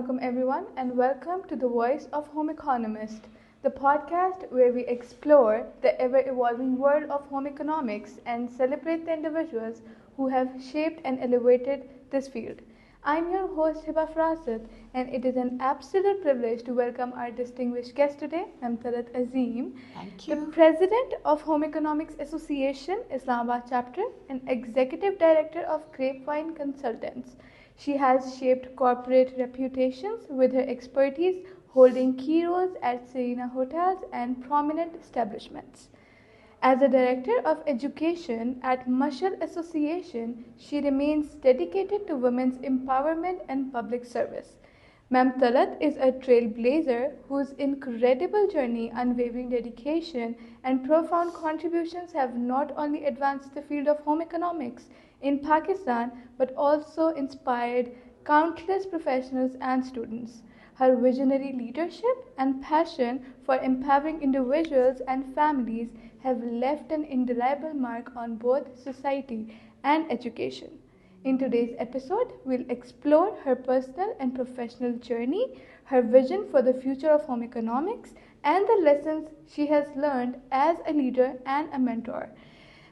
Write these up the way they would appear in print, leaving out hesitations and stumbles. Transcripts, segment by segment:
alaikum everyone and welcome to the Voice of Home Economist, the podcast where we explore the ever-evolving world of home economics and celebrate the individuals who have shaped and elevated this field. I'm your host Hiba Farasat and it is an absolute privilege to welcome our distinguished guest today, Mamtalat Azim, Thank you. the President of Home Economics Association, Islamabad Chapter and Executive Director of Grapevine Consultants. She has shaped corporate reputations with her expertise, holding key roles at Serena Hotels and prominent establishments. As a Director of Education at Mashal Association, she remains dedicated to women's empowerment and public service. Ma'am Talat is a trailblazer whose incredible journey, unwavering dedication, and profound contributions have not only advanced the field of home economics in Pakistan but also inspired countless professionals and students. Her visionary leadership and passion for empowering individuals and families have left an indelible mark on both society and education. In today's episode, we'll explore her personal and professional journey, her vision for the future of home economics, and the lessons she has learned as a leader and a mentor.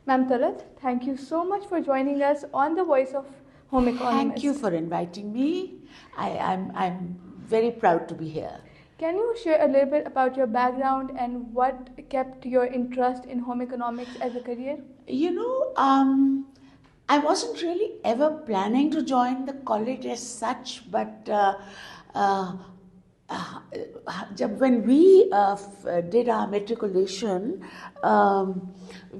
Ma'am Talat, thank you so much for joining us on the Voice of Home Economist. Thank you for inviting me. I'm very proud to be here. Can you share a little bit about your background and what kept your interest in home economics as a career? I wasn't really ever planning to join the college as such, but when we did our matriculation,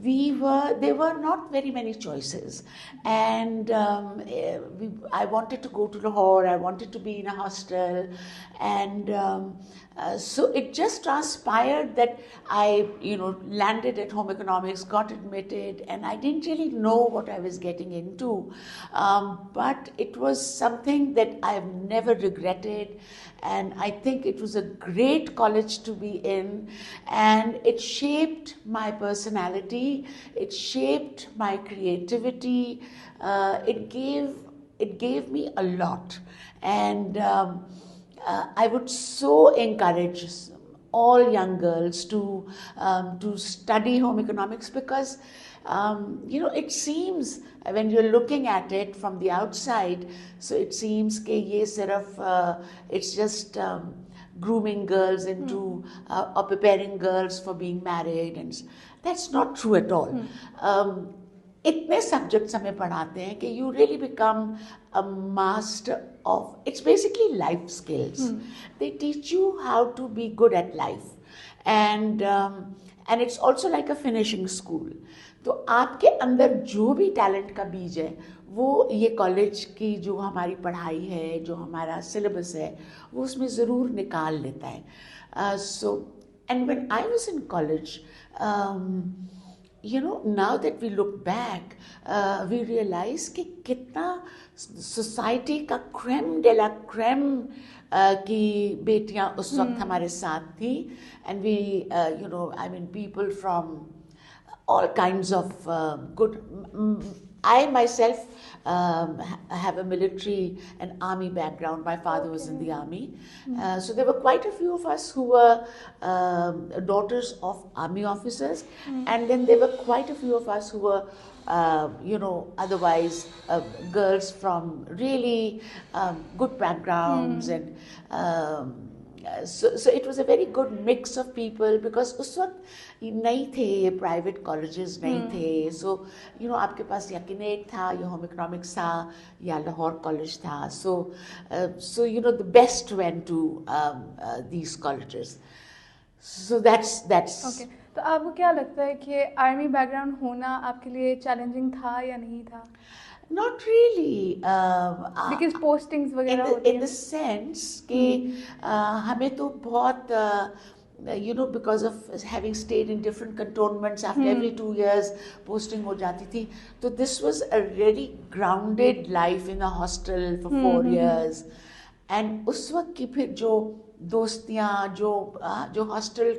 there were not very many choices, and I wanted to go to Lahore. I wanted to be in a hostel, and so it just transpired that I, landed at home economics, got admitted, and I didn't really know what I was getting into, but it was something that I've never regretted. And I think it was a great college to be in, and it shaped my personality, it shaped my creativity, it gave me a lot. And I would so encourage all young girls to study home economics because it seems when you're looking at it from the outside, so it seems that it's just grooming girls into or preparing girls for being married, and that's not true at all. इतने subjects हमें पढ़ाते हैं कि you really become a master of, it's basically life skills. They teach you how to be good at life, and it's also like a finishing school. तो आपके अंदर जो भी टैलेंट का बीज है वो ये कॉलेज की जो हमारी पढ़ाई है, जो हमारा सिलेबस है, वो उसमें ज़रूर निकाल लेता है. And when I was in college, now that we look back, we realize कि कितना सोसाइटी का क्रेम डे ला क्रेम की बेटियां उस वक्त हमारे साथ थी, and we, people from all kinds of good. I myself have a military and army background. My father was in the army. So there were quite a few of us who were daughters of army officers. And then there were quite a few of us who were, otherwise girls from really good backgrounds. And so it was a very good mix of people because उस वक्त नहीं थे private colleges नहीं थे. सो आपके पास या Kinet था या होम इकोनॉमिक्स था या लाहौर कॉलेज था. So the best went to these colleges. So that's okay. तो आपको क्या लगता है कि आर्मी बैकग्राउंड होना आपके लिए चैलेंजिंग था या नहीं था? Not really. Because postings वगैरह होती हैं. In the sense कि हमें तो बहुत because of having stayed in different cantonments, after every 2 years posting हो जाती थी. So this was a really grounded life in a hostel for 4 years. And उस वक्त की फिर जो दोस्तियाँ जो hostel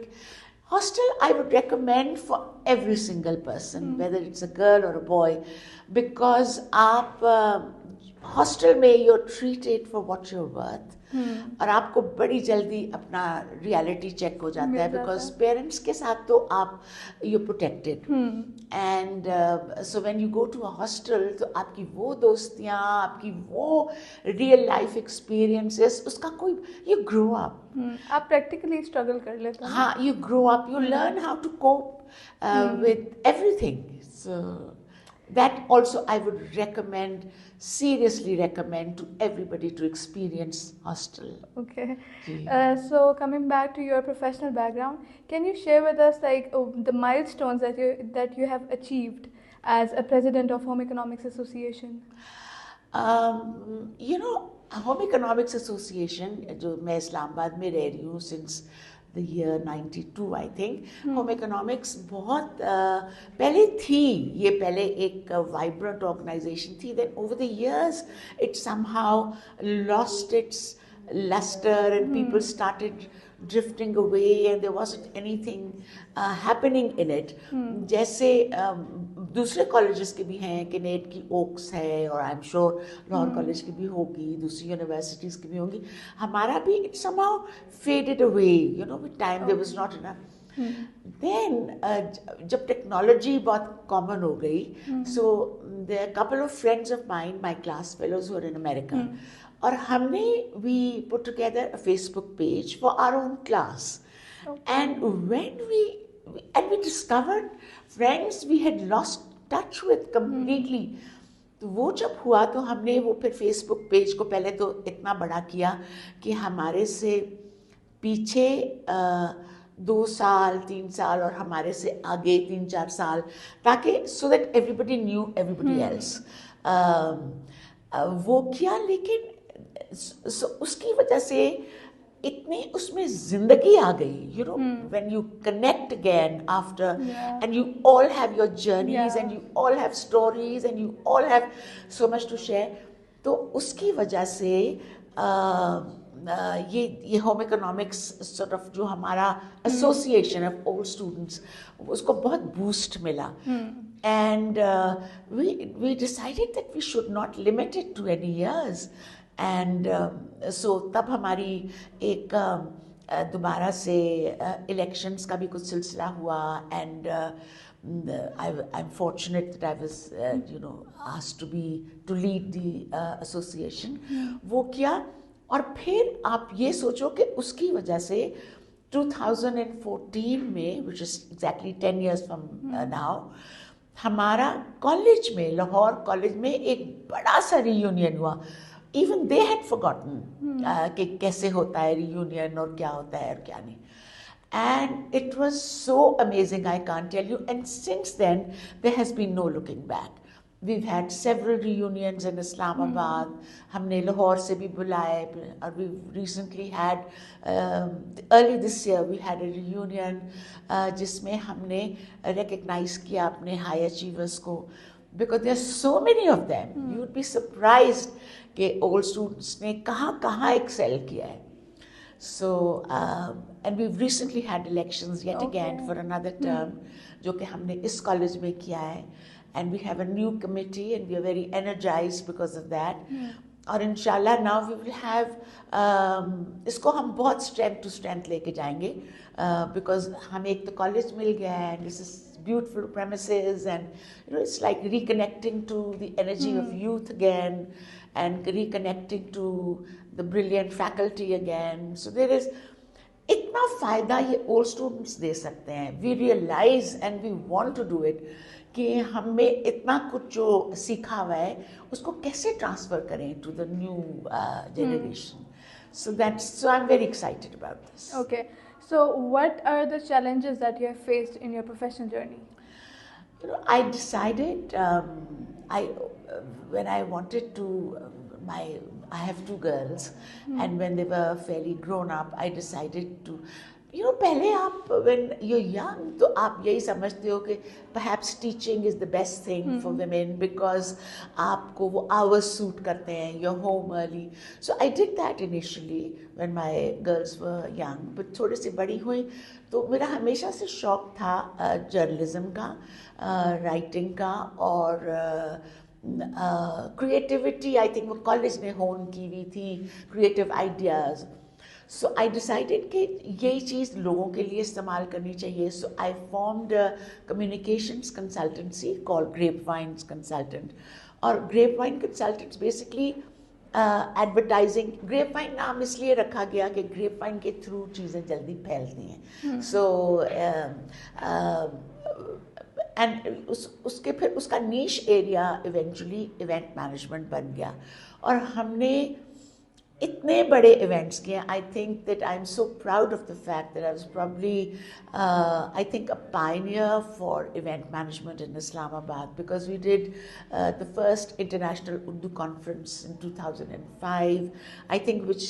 I would recommend for every single person, whether it's a girl or a boy, because आप हॉस्टल में you are treated for what you are worth, और आपको बड़ी जल्दी अपना रियलिटी चेक हो जाता है, बिकॉज पेरेंट्स के साथ तो आप you protected, and so when you go to a hostel तो आपकी वो दोस्तियाँ, आपकी वो रियल लाइफ एक्सपीरियंसेस, उसका कोई यू ग्रो अप, आप प्रैक्टिकली स्ट्रगल कर लेते हैं. हाँ, you grow up, you learn how to cope with everything. So that also I would recommend, seriously recommend to everybody to experience hostel. Okay. So coming back to your professional background, can you share with us like the milestones that you have achieved as a president of Home Economics Association? You know, Home Economics Association, जो मैं इस्लामाबाद में रह रही हूँ since the year 92 I think, Home Economics बहुत पहले थी, ये पहले एक vibrant organization थी, then over the years it somehow lost its luster and people started drifting away and there wasn't anything happening in it. जैसे दूसरे कॉलेजेस के भी हैं, किनेट की ओक्स है, और I am sure Lahore college की भी होगी, दूसरी यूनिवर्सिटीज़ की भी होंगी, हमारा भी it somehow faded away, you know, with time there was not enough. Then जब टेक्नोलॉजी बहुत कॉमन हो गई, so there couple of friends of mine, my class fellows who are in America, और हमने we put together a Facebook page for our own class, and when we discovered friends we had lost touch with completely. तो वो जब हुआ तो हमने वो फिर फेसबुक पेज को पहले तो इतना बड़ा किया कि हमारे से पीछे 2 साल 3 साल और हमारे से आगे 3-4 साल, ताकि so that everybody knew everybody else. वो किया, लेकिन उसकी वजह से इतनी उसमें जिंदगी आ गई, you know, when you connect again after, and you all have your journeys, and you all have stories, and you all have so much to share. तो उसकी वजह से ये होम इकोनॉमिक्स sort of जो हमारा एसोसिएशन ऑफ ओल्ड स्टूडेंट्स, उसको बहुत boost मिला, and we decided that we should not limit it to any years. And so तब हमारी एक दोबारा से इलेक्शंस का भी कुछ सिलसिला हुआ, and I am fortunate that I was you know asked to lead the association. वो किया, और फिर आप ये सोचो कि उसकी वजह से 2014 में, which is exactly 10 years from now, हमारा कॉलेज में, लाहौर कॉलेज में एक बड़ा सा रियूनियन हुआ. Even they had forgotten कि कैसे होता है reunion और क्या होता है और क्या नहीं. And it was so amazing, I can't tell you. And since then, there has been no looking back. We've had several reunions in Islamabad. हमने लाहौर से भी बुलाए, और we've recently had, early this year, we had a reunion जिसमें हमने recognize किया अपने high achievers को, because there are so many of them. You would be surprised कि old students ने कहाँ excel किया है. So and we've recently had elections yet again for another term, जो कि हमने इस कॉलेज में किया है, and we have a new committee and we are very energized because of that. और इंशाल्लाह now we will have इसको हम बहुत strength to strength लेके जाएंगे, because हमें एक तो कॉलेज मिल गया है, and this is beautiful premises, and you know, it's like reconnecting to the energy of youth again, and reconnecting to the brilliant faculty again. So there is इतना फ़ायदा ये old students दे सकते हैं. We realize and we want to do it कि हमें इतना कुछ जो सीखा हुआ है उसको कैसे ट्रांसफ़र करें to the new generation. So I'm very excited about this. Okay. So what are the challenges that you have faced in your professional journey? You know, I decided when I wanted to, I have 2 girls, and when they were fairly grown up, I decided to, you know, पहले आप when you're young तो आप यही समझते हो कि perhaps teaching is the best thing for women because आपको वो hours suit करते हैं, you're home early. So I did that initially when my girls were young, but थोड़ी सी बड़ी हुई तो मेरा हमेशा से शौक था journalism का, writing का, और क्रिएटिविटी आई थिंक वो कॉलेज ने होन की हुई थी, creative ideas. So I decided कि यही चीज़ लोगों के लिए इस्तेमाल करनी चाहिए. So I formed communications consultancy called Grape Vines Consultant. और Grape Vine Consultants basically advertising, Grape Vine नाम इसलिए रखा गया कि ग्रेप वाइन के थ्रू चीज़ें जल्दी फैलती हैं. सो एंड उसके फिर उसका नीश एरिया इवेंचुअली इवेंट मैनेजमेंट बन गया. और हमने इतने बड़े इवेंट्स किए. I think that I am so proud of the fact that I was probably I think a Pioneer for event management in Islamabad, because we did the first international Urdu conference in 2005, I think, which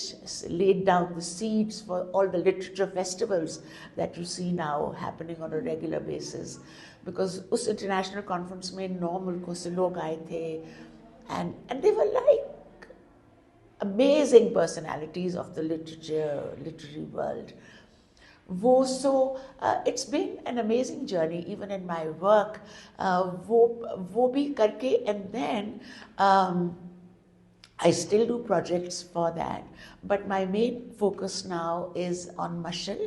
laid down the seeds for all the literature festivals that you see now happening on a regular basis. Because उस international conference में 9 मुल्कों से लोग आए थे, and they were like amazing personalities of the literary world. So it's been an amazing journey even in my work. वो भी करके, and then I still do projects for that, but my main focus now is on Mashal.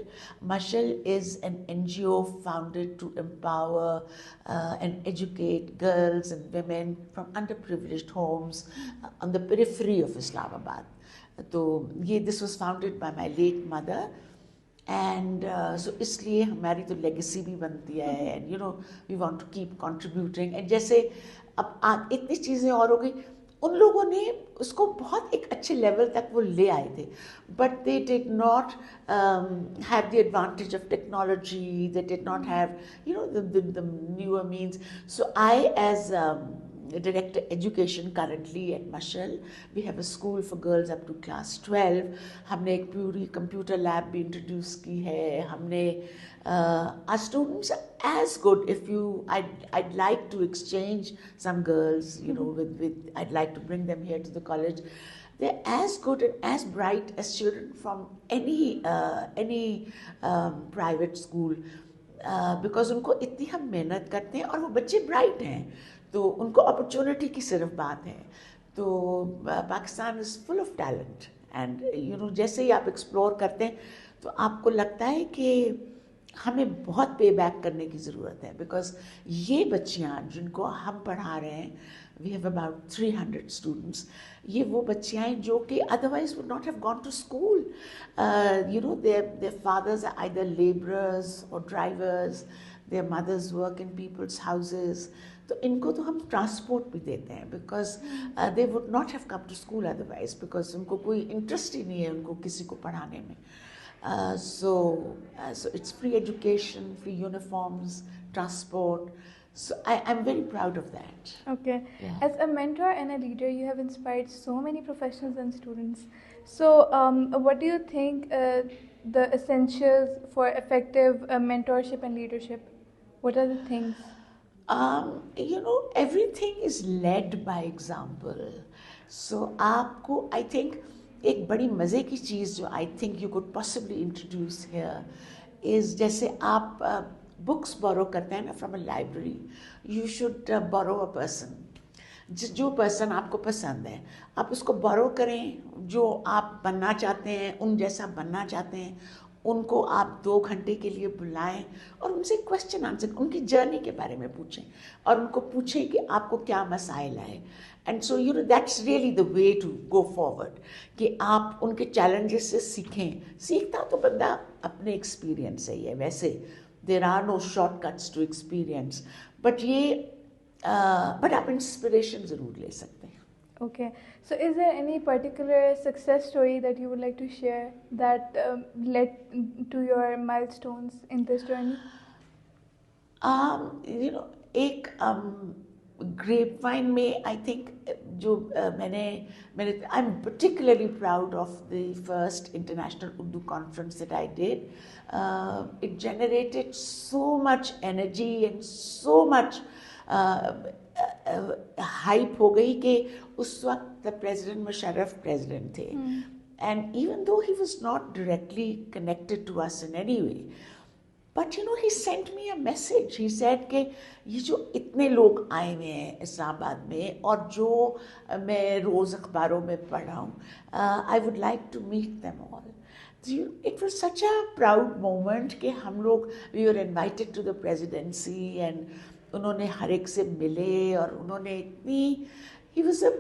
Mashal is an NGO founded to empower and educate girls and women from underprivileged homes on the periphery of Islamabad. So this was founded by my late mother, and so इसलिए हमारी तो legacy भी बनती है, and you know we want to keep contributing. And जैसे अब इतनी चीज़ें और हो गई, उन लोगों ने उसको बहुत एक अच्छे लेवल तक वो ले आए थे, but they did not have the advantage of technology, they did not have the newer means. So I as Director Education currently at Mashal, we have a school for girls up to class 12. हमने एक पूरी computer lab भी introduce की है. हमने our students are as good. If you, I'd like to exchange some girls, you know, with I'd like to bring them here to the college. They're as good and as bright as children from any private school, because उनको इतनी हम मेहनत करते हैं और वो बच्चे bright हैं, तो उनको अपॉर्चुनिटी की सिर्फ बात है. तो Pakistan is full of talent, and you know जैसे ही आप एक्सप्लोर करते हैं तो आपको लगता है कि हमें बहुत पे बैक करने की ज़रूरत है. बिकॉज ये बच्चियाँ जिनको हम पढ़ा रहे हैं, वी हैव अबाउट 300 स्टूडेंट्स, ये वो बच्चियाँ हैं जो कि otherwise would not have gone to school. You know their fathers are either labourers और drivers, their mothers work in people's houses. तो इनको तो हम ट्रांसपोर्ट भी देते हैं, because they would not have come to school otherwise, because उनको कोई इंटरेस्ट ही नहीं है उनको किसी को पढ़ाने में. So it's free education, free uniforms, transport. So I'm very proud of that. Okay. Yeah. As a mentor and a leader, you have inspired so many professionals and students. So what do you think the essentials for effective mentorship and leadership? What are the things? You know, everything is led by example. So आपको, I think, एक बड़ी मज़े की चीज़ जो I think you could possibly introduce here is, जैसे आप books बोरो करते हैं ना from a library, you should borrow a person. जो पर्सन आपको पसंद है आप उसको बोरो करें. जो आप बनना चाहते हैं, उन जैसा बनना चाहते हैं, उनको आप 2 घंटे के लिए बुलाएं और उनसे क्वेश्चन आंसर, उनकी जर्नी के बारे में पूछें और उनको पूछें कि आपको क्या मसाइल आए. And so you know that's really the way to go forward, कि आप उनके चैलेंजेस से सीखें. सीखता तो बंदा अपने एक्सपीरियंस से ही है. वैसे there are no shortcuts to experience, but आप इंस्पिरेशन ज़रूर ले सकते हैं. Okay, so is there any particular success story that you would like to share that led to your milestones in this journey? You know, एक grapevine में I think जो मैंने I am particularly proud of the first international Urdu conference that I did. It generated so much energy and so much hype हो गई कि उस वक्त president Musharraf president थे. Hmm. And even though he was not directly connected to us in any way, But he sent me a message. He said कि ये जो इतने लोग आए हुए हैं इस्लामाबाद में और जो मैं रोज़ अखबारों में पढ़ रहा हूँ, I would like to meet them all. It was such a proud moment कि हम लोग, we were invited to the presidency and उन्होंने हर एक से मिले और उन्होंने इतनी, he was a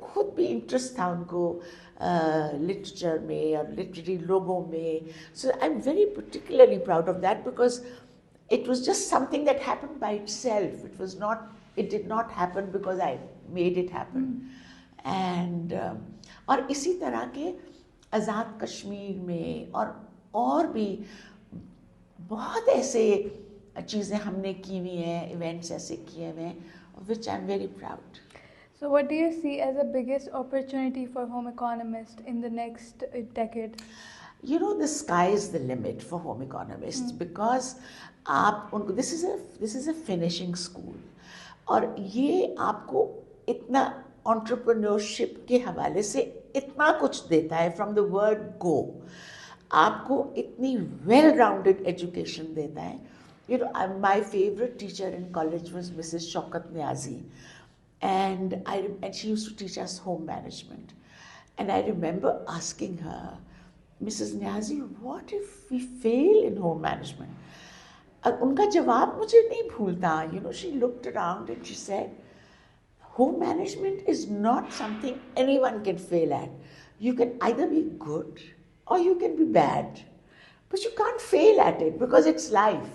खुद भी इंटरेस्ट था उनको लिटरेचर में और लिटरेरी लोगों में. So I'm very particularly proud of that because it was just something that happened by itself. It did not happen because I made it happen. And और इसी तरह के आज़ाद कश्मीर में और भी बहुत ऐसे चीज़ें हमने की हुई हैं, इवेंट्स ऐसे किए हुए हैं, which I'm very proud. So what do you see as the biggest opportunity for Home Economist in the next decade? The sky is the limit for Home Economists because this is a finishing school और ये आपको इतना entrepreneurship के हवाले से इतना कुछ देता है from the word go. आपको इतनी well-rounded education देता है. My favorite teacher in college was Mrs. Shaukat Niazi. And she used to teach us home management. And I remember asking her, Mrs. Niazi, what if we fail in home management? And उनका जवाब मुझे नहीं भूलता. She looked around and she said, home management is not something anyone can fail at. You can either be good or you can be bad. But you can't fail at it because it's life.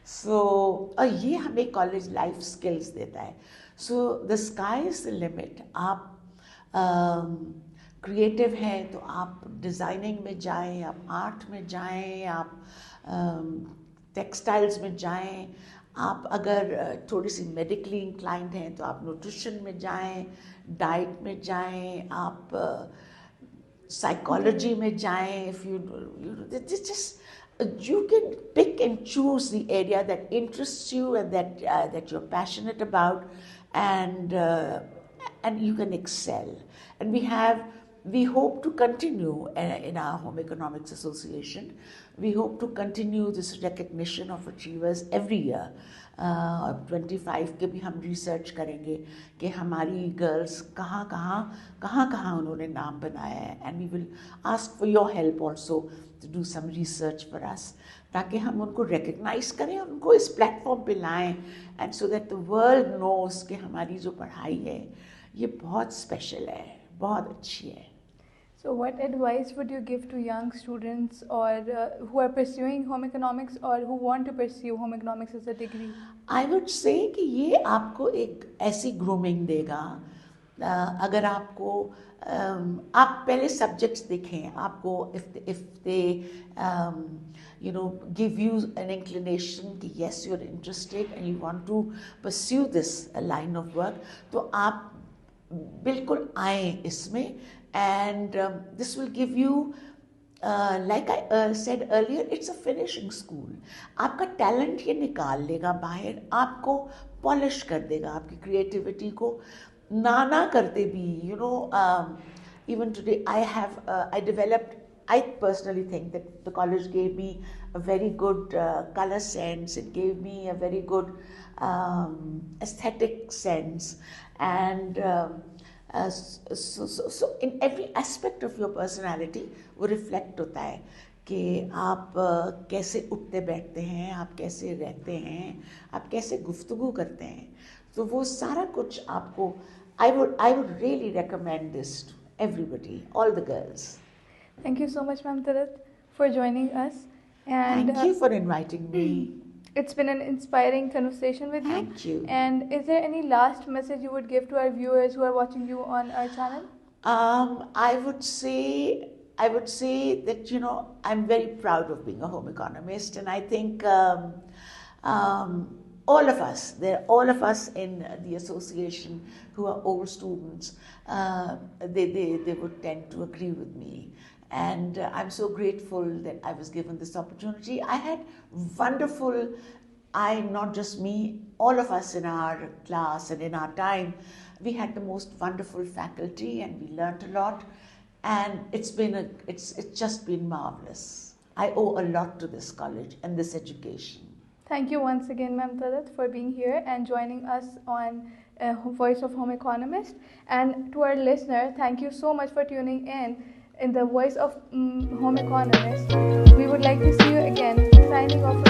So, ये हमें college life skills देता है. So the sky is the limit. आप creative हैं तो आप designing में जाएं, आप आर्ट में जाएं, आप टेक्सटाइल्स में जाएं, आप अगर थोड़ी सी मेडिकली इंक्लाइंड हैं तो आप न्यूट्रिशन में जाएं, डाइट में जाएं, आप साइकोलॉजी में जाएं. If you can pick and choose the area that interests you and that you're passionate about. And you can excel. And we hope to continue in our Home Economics Association. We hope to continue this recognition of achievers every year. 25 के भी हम research करेंगे कि हमारी girls कहाँ उन्होंने नाम बनाया है. And we will ask for your help also to do some research for us, ताकि हम उनको recognize करें और उनको इस platform पे लाएं, and so that the world knows कि हमारी जो पढ़ाई है ये बहुत special है, बहुत अच्छी है. So what advice would you give to young students or who are pursuing home economics or who want to pursue home economics as a degree? I would say कि ये आपको एक ऐसी grooming देगा. अगर आपको आप पहले subjects देखें, आपको if they give you an inclination कि yes, you're interested and you want to pursue this line of work, तो आप बिल्कुल आएं इसमें. And this will give you, like I said earlier, it's a finishing school. आपका talent ये निकाल लेगा बाहर, आपको polish कर देगा आपकी creativity को. ना करते भी, even today I personally think that the college gave me a very good color sense. It gave me a very good aesthetic sense. And so in every aspect of your personality वो reflect होता है कि आप कैसे उठते बैठते हैं, आप कैसे रहते हैं, आप कैसे गुफ्तगू करते हैं. तो वो सारा कुछ आपको, I would really recommend this to everybody, all the girls. Thank you so much, Ma'am Talat, for joining us. And thank you for inviting me. It's been an inspiring conversation with you. Thank you. And is there any last message you would give to our viewers who are watching you on our channel? I would say that I'm very proud of being a home economist, and I think all of us in the association who are old students, they would tend to agree with me. And I'm so grateful that I was given this opportunity. I had wonderful, not just me, all of us in our class and in our time, we had the most wonderful faculty and we learned a lot. And it's just been marvelous. I owe a lot to this college and this education. Thank you once again, Ma'am Talat, for being here and joining us on Voice of Home Economist. And to our listener, thank you so much for tuning in the Voice of Home Economist. We would like to see you again. Signing off.